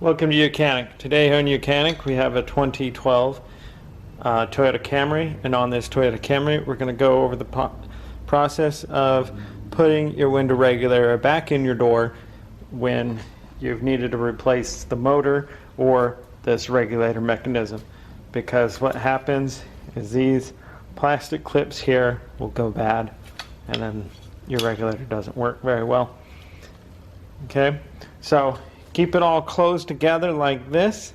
Welcome to YOUCANIC. Today on YOUCANIC we have a 2012 Toyota Camry, and on this Toyota Camry we're going to go over the process of putting your window regulator back in your door when you've needed to replace the motor or this regulator mechanism. Because what happens is these plastic clips here will go bad and then your regulator doesn't work very well. Okay, so keep it all closed together like this,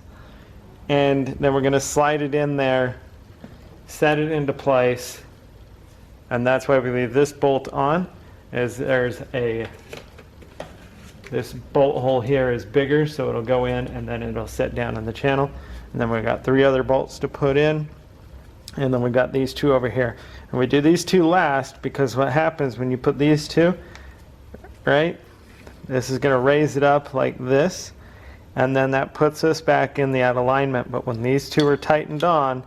and then we're going to slide it in there, set it into place, and that's why we leave this bolt on. Is there's this bolt hole here is bigger, so it'll go in and then it'll set down in the channel. And then we've got 3 other bolts to put in, and then we've got these 2 over here. And we do these 2 last because what happens when you put these 2, right? This is going to raise it up like this, and then that puts us back in the out alignment. But when these 2 are tightened on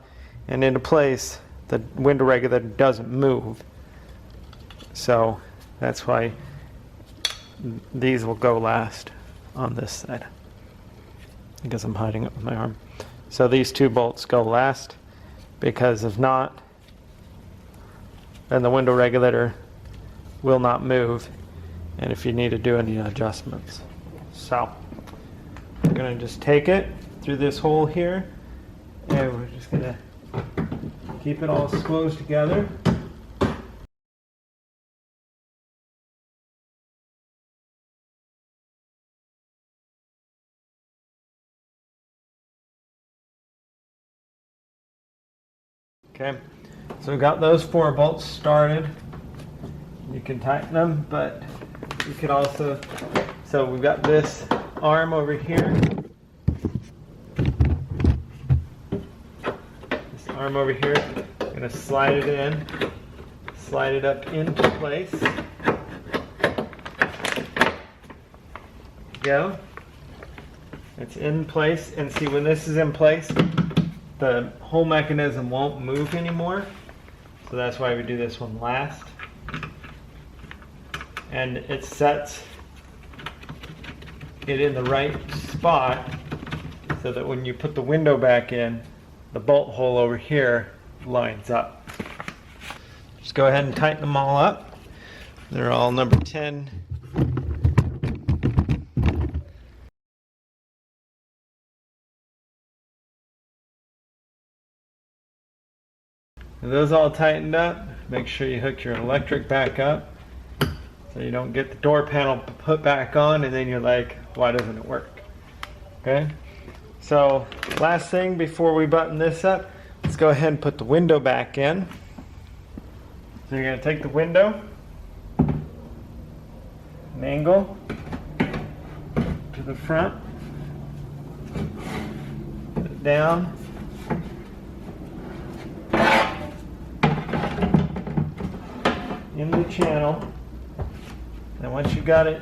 and into place, the window regulator doesn't move. So that's why these will go last on this side, because I'm hiding it with my arm. So these 2 bolts go last, because if not, then the window regulator will not move, and if you need to do any adjustments. So we're going to just take it through this hole here, and we're just going to keep it all closed together. Okay, so we've got those 4 bolts started. You can tighten them, but you could also, so we've got this arm over here. This arm over here, I'm going to slide it in, slide it up into place. Go. It's in place, and see, when this is in place, the whole mechanism won't move anymore. So that's why we do this one last. And it sets it in the right spot so that when you put the window back in, the bolt hole over here lines up. Just go ahead and tighten them all up. They're all number 10. With those all tightened up, make sure you hook your electric back up so you don't get the door panel put back on and then you're like, why doesn't it work? Okay, so last thing before we button this up, let's go ahead and put the window back in. So you're going to take the window, an angle to the front, put it down, in the channel, and once you got it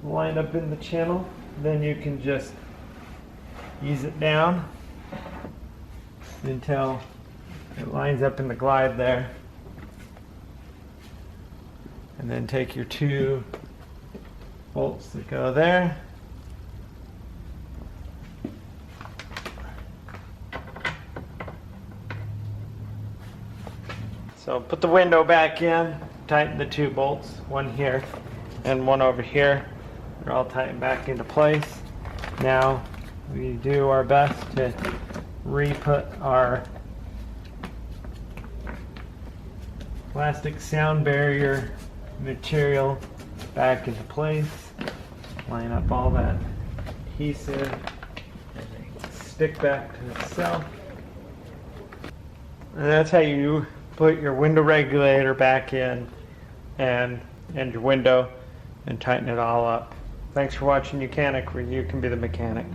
lined up in the channel, then you can just ease it down until it lines up in the glide there, and then take your 2 bolts that go there, so put the window back in, tighten the 2 bolts, one here and one over here. They're all tightened back into place. Now we do our best to re-put our plastic sound barrier material back into place. Line up all that adhesive and stick back to itself. And that's how you put your window regulator back in and your window, and tighten it all up. Thanks for watching YOUCANIC, where you can be the mechanic.